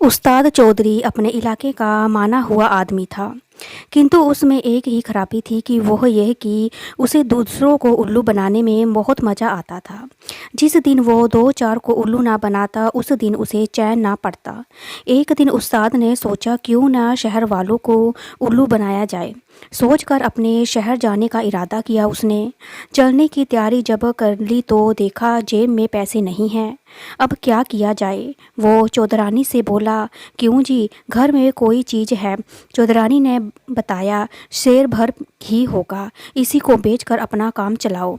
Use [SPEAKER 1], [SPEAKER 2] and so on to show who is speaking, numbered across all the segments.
[SPEAKER 1] उस्ताद चौधरी अपने इलाके का माना हुआ आदमी था, किंतु उसमें एक ही खराबी थी कि वह यह कि उसे दूसरों को उल्लू बनाने में बहुत मज़ा आता था। जिस दिन वो दो चार को उल्लू ना बनाता, उस दिन उसे चैन ना पड़ता। एक दिन उस्ताद ने सोचा क्यों ना शहर वालों को उल्लू बनाया जाए। सोचकर अपने शहर जाने का इरादा किया उसने। चलने की तैयारी जब कर ली तो देखा जेब में पैसे नहीं हैं। अब क्या किया जाए? वो चौधरानी से बोला, क्यों जी, घर में कोई चीज़ है? चौधरानी ने बताया, शेर भर घी होगा, इसी को बेचकर अपना काम चलाओ।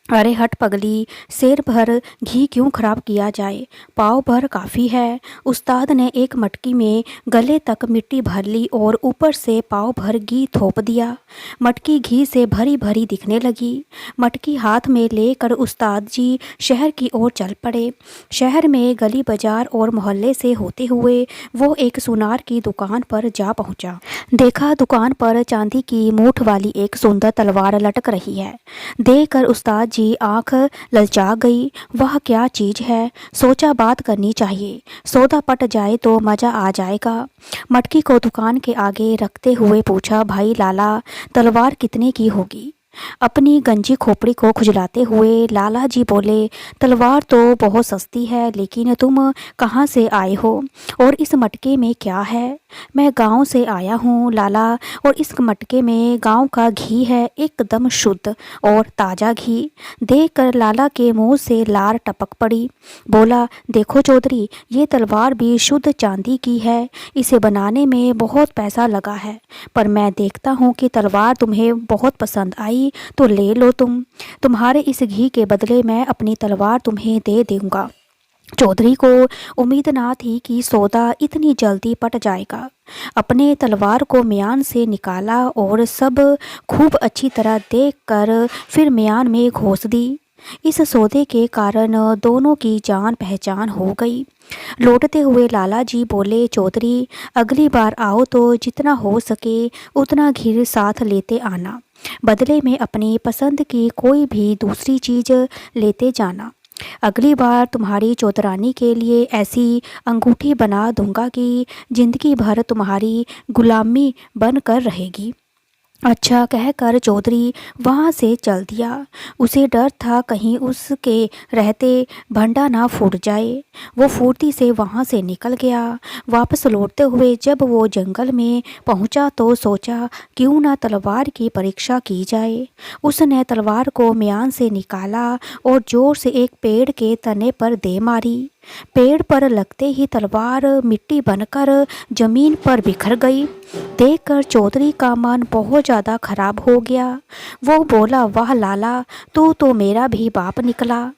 [SPEAKER 1] अरे हट पगली, शेर भर घी क्यों खराब किया जाए, पाव भर काफ़ी है। उस्ताद ने एक मटकी में गले तक मिट्टी भर ली और ऊपर से पाव भर घी थोप दिया। मटकी घी से भरी भरी दिखने लगी। मटकी हाथ में लेकर उस्ताद जी शहर की ओर चल पड़े। शहर में गली बाजार और मोहल्ले से होते हुए वो एक सुनार की दुकान पर जा पहुंचा। देखा दुकान पर चांदी की मूठ वाली एक सुंदर तलवार लटक रही है। देखकर उस्ताद जी आंख ललचा गई। वह क्या चीज़ है? सोचा बात करनी चाहिए, सौदा पट जाए तो मज़ा आ जाएगा। मटकी को दुकान के आगे रखते हुए पूछा, भाई लाला, तलवार कितने की होगी? अपनी गंजी खोपड़ी को खुजलाते हुए लाला जी बोले, तलवार तो बहुत सस्ती है, लेकिन तुम कहाँ से आए हो और इस मटके में क्या है? मैं गांव से आया हूँ लाला, और इस मटके में गांव का घी है, एकदम शुद्ध और ताज़ा घी। देखकर लाला के मुंह से लार टपक पड़ी। बोला, देखो चौधरी, ये तलवार भी शुद्ध चांदी की है, इसे बनाने में बहुत पैसा लगा है, पर मैं देखता हूँ कि तलवार तुम्हें बहुत पसंद आई तो ले लो। तुम्हारे इस घी के बदले मैं अपनी तलवार तुम्हें दे दूंगा। चौधरी को उम्मीद ना थी कि सौदा इतनी जल्दी पट जाएगा। अपने तलवार को म्यान से निकाला और सब खूब अच्छी तरह देखकर फिर म्यान में घोंस दी। इस सौदे के कारण दोनों की जान पहचान हो गई। लौटते हुए लाला जी बोले, चौधरी, अगली बार आओ तो जितना हो सके उतना घी साथ लेते आना, बदले में अपनी पसंद की कोई भी दूसरी चीज़ लेते जाना। अगली बार तुम्हारी चौधरानी के लिए ऐसी अंगूठी बना दूंगा कि जिंदगी भर तुम्हारी गुलामी बन कर रहेगी। अच्छा कहकर चौधरी वहाँ से चल दिया। उसे डर था कहीं उसके रहते भंडा ना फूट जाए। वो फुर्ती से वहाँ से निकल गया। वापस लौटते हुए जब वो जंगल में पहुँचा तो सोचा क्यों ना तलवार की परीक्षा की जाए। उसने तलवार को म्यान से निकाला और जोर से एक पेड़ के तने पर दे मारी। पेड़ पर लगते ही तलवार मिट्टी बनकर जमीन पर बिखर गई। देखकर चौधरी का मन बहुत ज़्यादा खराब हो गया। वो बोला, वाह लाला, तू तो मेरा भी बाप निकला।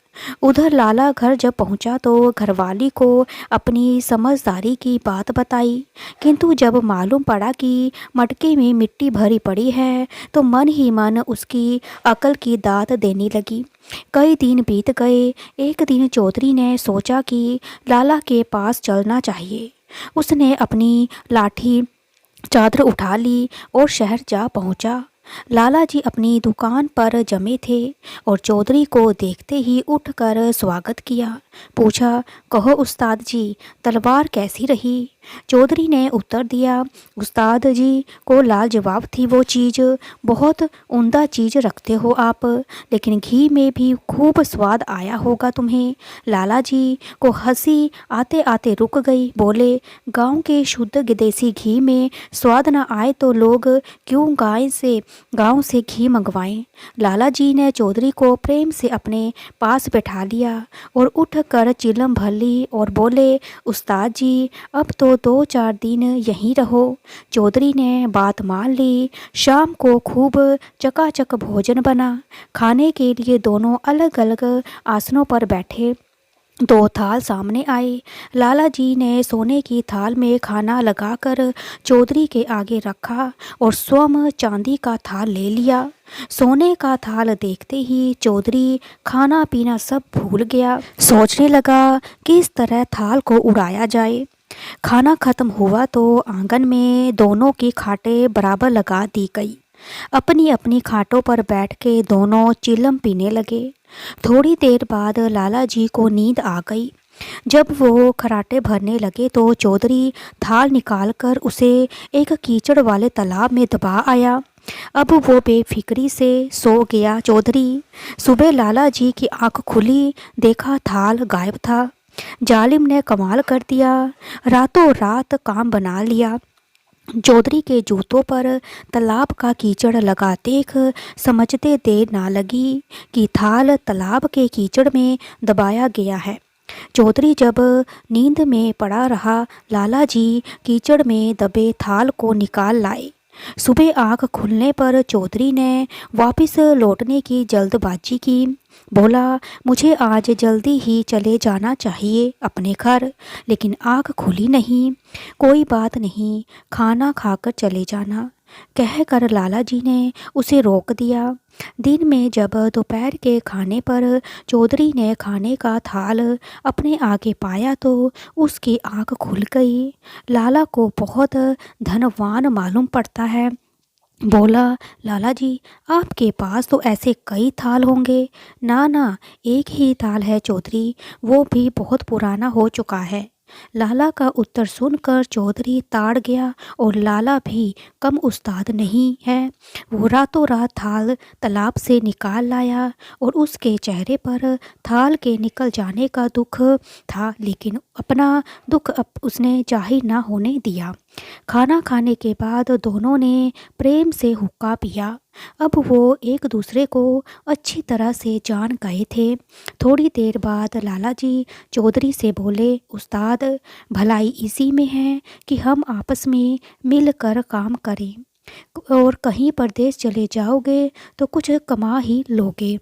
[SPEAKER 1] उधर लाला घर जब पहुंचा तो घरवाली को अपनी समझदारी की बात बताई, किंतु जब मालूम पड़ा कि मटके में मिट्टी भरी पड़ी है तो मन ही मन उसकी अकल की दात देने लगी। कई दिन बीत गए। एक दिन चौधरी ने सोचा कि लाला के पास चलना चाहिए। उसने अपनी लाठी चादर उठा ली और शहर जा पहुंचा। लाला जी अपनी दुकान पर जमे थे और चौधरी को देखते ही उठकर स्वागत किया। पूछा, कहो उस्ताद जी, तलवार कैसी रही? चौधरी ने उत्तर दिया, उस्ताद जी को लाजवाब थी वो चीज़, बहुत उम्दा चीज़ रखते हो आप, लेकिन घी में भी खूब स्वाद आया होगा तुम्हें। लाला जी को हंसी आते आते रुक गई। बोले, गांव के शुद्ध देसी घी में स्वाद न आए तो लोग क्यों गांव से घी मंगवाएं। लाला जी ने चौधरी को प्रेम से अपने पास बैठा लिया और उठकर चिलम भर ली और बोले, उस्ताद जी, अब तो 2-4 दिन यहीं रहो। चौधरी ने बात मान ली। शाम को खूब चकाचक भोजन बना। खाने के लिए दोनों अलग अलग आसनों पर बैठे। 2 थाल सामने आए। लाला जी ने सोने की थाल में खाना लगाकर चौधरी के आगे रखा और स्वयं चांदी का थाल ले लिया। सोने का थाल देखते ही चौधरी खाना पीना सब भूल गया। सोचने लगा किस तरह थाल को उड़ाया जाए। खाना खत्म हुआ तो आंगन में दोनों की खाटें बराबर लगा दी गई। अपनी अपनी खाटों पर बैठ के दोनों चिलम पीने लगे। थोड़ी देर बाद लाला जी को नींद आ गई। जब वो खर्राटे भरने लगे तो चौधरी थाल निकालकर उसे एक कीचड़ वाले तालाब में दबा आया। अब वो बेफिक्री से सो गया। चौधरी सुबह लाला जी की आंख खुली, देखा थाल गायब था। जालिम ने कमाल कर दिया, रातों रात काम बना लिया। चौधरी के जूतों पर तालाब का कीचड़ लगा देख समझते देर ना लगी कि थाल तालाब के कीचड़ में दबाया गया है। चौधरी जब नींद में पड़ा रहा, लाला जी कीचड़ में दबे थाल को निकाल लाए। सुबह आंख खुलने पर चौधरी ने वापस लौटने की जल्दबाजी की। बोला, मुझे आज जल्दी ही चले जाना चाहिए अपने घर, लेकिन आंख खुली नहीं। कोई बात नहीं, खाना खाकर चले जाना, कहकर लाला जी ने उसे रोक दिया। दिन में जब दोपहर के खाने पर चौधरी ने खाने का थाल अपने आगे पाया तो उसकी आंख खुल गई। लाला को बहुत धनवान मालूम पड़ता है। बोला, लाला जी, आपके पास तो ऐसे कई थाल होंगे। ना ना, एक ही थाल है चौधरी, वो भी बहुत पुराना हो चुका है। लाला का उत्तर सुनकर चौधरी ताड़ गया और लाला भी कम उस्ताद नहीं है। वो रातों रात थाल तालाब से निकाल लाया और उसके चेहरे पर थाल के निकल जाने का दुख था, लेकिन अपना दुख उसने जाहिर ना होने दिया। खाना खाने के बाद दोनों ने प्रेम से हुक्का पिया। अब वो एक दूसरे को अच्छी तरह से जान गए थे। थोड़ी देर बाद लाला जी चौधरी से बोले, उस्ताद, भलाई इसी में है कि हम आपस में मिलकर काम करें, और कहीं परदेश चले जाओगे तो कुछ कमा ही लोगे।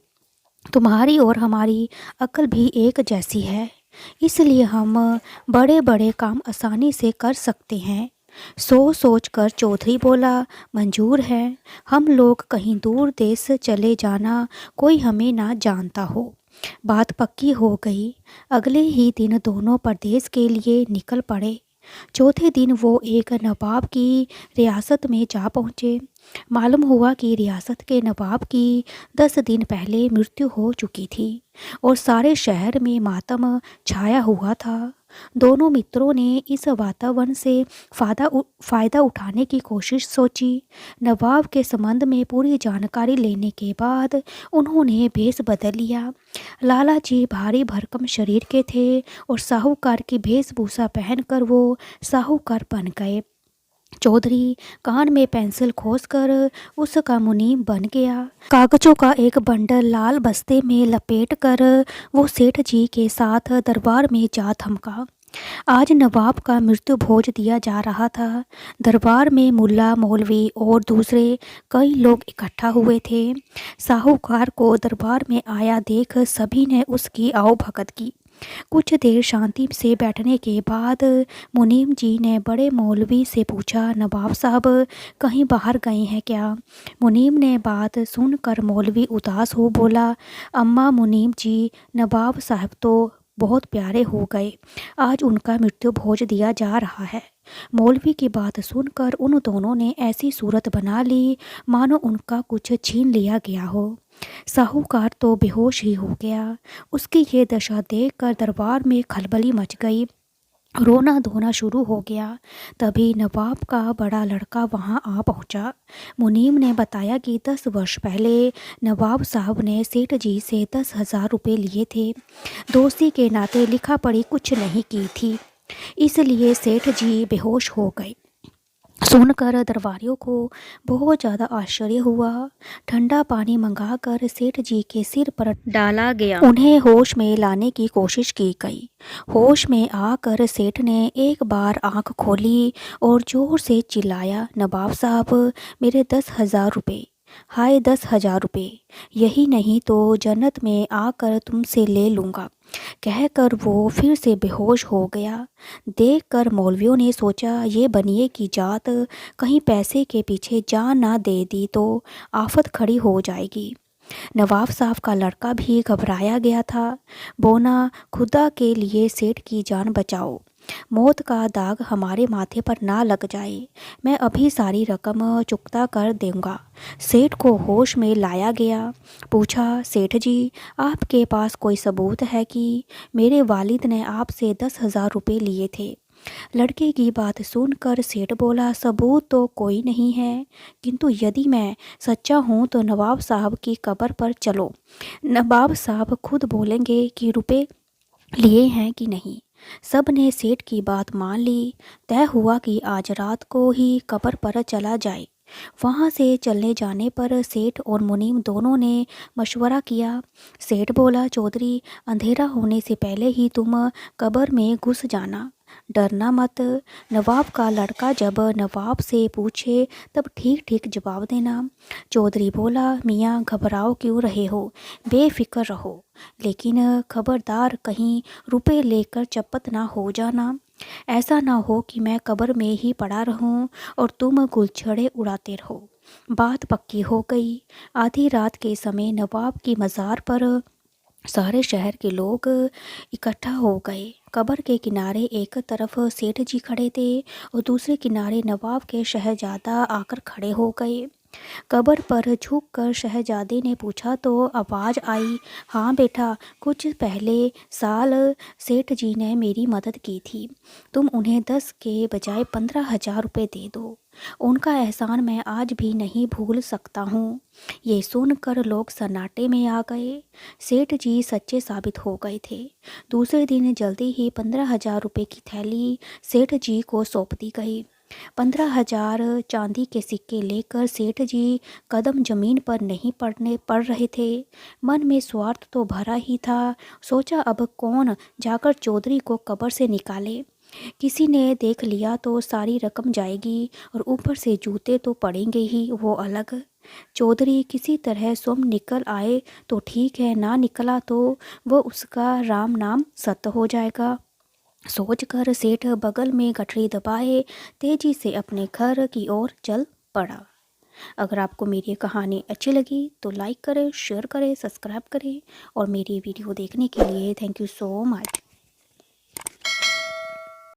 [SPEAKER 1] तुम्हारी और हमारी अक्ल भी एक जैसी है, इसलिए हम बड़े बड़े काम आसानी से कर सकते हैं। सोच कर चौधरी बोला, मंजूर है। हम लोग कहीं दूर देश चले जाना, कोई हमें ना जानता हो। बात पक्की हो गई। अगले ही दिन दोनों परदेश के लिए निकल पड़े। चौथे दिन वो एक नवाब की रियासत में जा पहुँचे। मालूम हुआ कि रियासत के नवाब की 10 दिन पहले मृत्यु हो चुकी थी और सारे शहर में मातम छाया हुआ था। दोनों मित्रों ने इस वातावरण से फ़ायदा उठाने की कोशिश सोची। नवाब के संबंध में पूरी जानकारी लेने के बाद उन्होंने भेष बदल लिया। लाला जी भारी भरकम शरीर के थे और साहूकार की वेशभूषा पहनकर वो साहूकार बन गए। चौधरी कान में पेंसिल खोसकर उसका मुनीम बन गया। कागजों का एक बंडल लाल बस्ते में लपेटकर वो सेठ जी के साथ दरबार में जा थमका। आज नवाब का मृत्यु भोज दिया जा रहा था। दरबार में मुल्ला, मौलवी और दूसरे कई लोग इकट्ठा हुए थे। साहूकार को दरबार में आया देख सभी ने उसकी आवभगत की। कुछ देर शांति से बैठने के बाद मुनीम जी ने बड़े मौलवी से पूछा, नवाब साहब कहीं बाहर गए हैं क्या? मुनीम ने बात सुनकर मौलवी उदास हो बोला, अम्मा मुनीम जी, नवाब साहब तो बहुत प्यारे हो गए, आज उनका मृत्यु भोज दिया जा रहा है। मौलवी की बात सुनकर उन दोनों ने ऐसी सूरत बना ली मानो उनका कुछ छीन लिया गया हो। साहूकार तो बेहोश ही हो गया। उसकी ये दशा देखकर दरबार में खलबली मच गई। रोना धोना शुरू हो गया। तभी नवाब का बड़ा लड़का वहां आ पहुंचा। मुनीम ने बताया कि 10 वर्ष पहले नवाब साहब ने सेठ जी से 10,000 रुपये लिए थे। दोस्ती के नाते लिखा पढ़ी कुछ नहीं की थी, इसलिए सेठ जी बेहोश हो गए। सुनकर दरबारियों को बहुत ज़्यादा आश्चर्य हुआ। ठंडा पानी मंगाकर सेठ जी के सिर पर डाला गया। उन्हें होश में लाने की कोशिश की गई। होश में आकर सेठ ने एक बार आंख खोली और जोर से चिल्लाया, नवाब साहब, मेरे 10,000 रुपये, हाय 10,000 रुपये, यही नहीं तो जन्नत में आकर तुमसे ले लूँगा, कहकर वो फिर से बेहोश हो गया। देखकर मौलवियों ने सोचा, ये बनिए की जात कहीं पैसे के पीछे जान ना दे दी तो आफत खड़ी हो जाएगी। नवाब साहब का लड़का भी घबराया गया था। बोना, खुदा के लिए सेठ की जान बचाओ, मौत का दाग हमारे माथे पर ना लग जाए। मैं अभी सारी रकम चुकता कर दूंगा। सेठ को होश में लाया गया। पूछा, सेठ जी, आपके पास कोई सबूत है कि मेरे वालिद ने आपसे 10,000 रुपये लिए थे? लड़के की बात सुनकर सेठ बोला, सबूत तो कोई नहीं है, किंतु यदि मैं सच्चा हूँ तो नवाब साहब की कब्र पर चलो। नवाब साहब खुद बोलेंगे कि रुपए लिए हैं कि नहीं। सब ने सेठ की बात मान ली। तय हुआ कि आज रात को ही कब्र पर चला जाए। वहाँ से चलने जाने पर सेठ और मुनीम दोनों ने मशवरा किया। सेठ बोला, चौधरी, अंधेरा होने से पहले ही तुम कब्र में घुस जाना, डरना मत। नवाब का लड़का जब नवाब से पूछे तब ठीक ठीक जवाब देना। चौधरी बोला, मियाँ घबराओ क्यों रहे हो, बेफिक्र रहो, लेकिन खबरदार कहीं रुपए लेकर चपत ना हो जाना। ऐसा ना हो कि मैं कब्र में ही पड़ा रहूं और तुम गुलछड़े उड़ाते रहो। बात पक्की हो गई। आधी रात के समय नवाब की मज़ार पर सारे शहर के लोग इकट्ठा हो गए। कब्र के किनारे एक तरफ सेठ जी खड़े थे और दूसरे किनारे नवाब के शहजादा आकर खड़े हो गए। कब्र पर झुककर शहजादे ने पूछा तो आवाज़ आई, हाँ बेटा, कुछ पहले साल सेठ जी ने मेरी मदद की थी। तुम उन्हें 10 के बजाय 15,000 रुपये दे दो। उनका एहसान मैं आज भी नहीं भूल सकता हूँ। ये सुनकर लोग सन्नाटे में आ गए। सेठ जी सच्चे साबित हो गए थे। दूसरे दिन जल्दी ही 15,000 रुपये की थैली सेठ जी को सौंप दी गई। 15,000 चांदी के सिक्के लेकर सेठ जी कदम जमीन पर नहीं पड़ रहे थे। मन में स्वार्थ तो भरा ही था। सोचा, अब कौन जाकर चौधरी को कब्र से निकाले। किसी ने देख लिया तो सारी रकम जाएगी और ऊपर से जूते तो पड़ेंगे ही, वो अलग। चौधरी किसी तरह स्वयं निकल आए तो ठीक है, ना निकला तो वो उसका राम नाम सत्य हो जाएगा। सोचकर सेठ बगल में गठरी दबाए तेजी से अपने घर की ओर चल पड़ा। अगर आपको मेरी कहानी अच्छी लगी तो लाइक करें, शेयर करें, सब्सक्राइब करें और मेरी वीडियो देखने के लिए थैंक यू सो मच।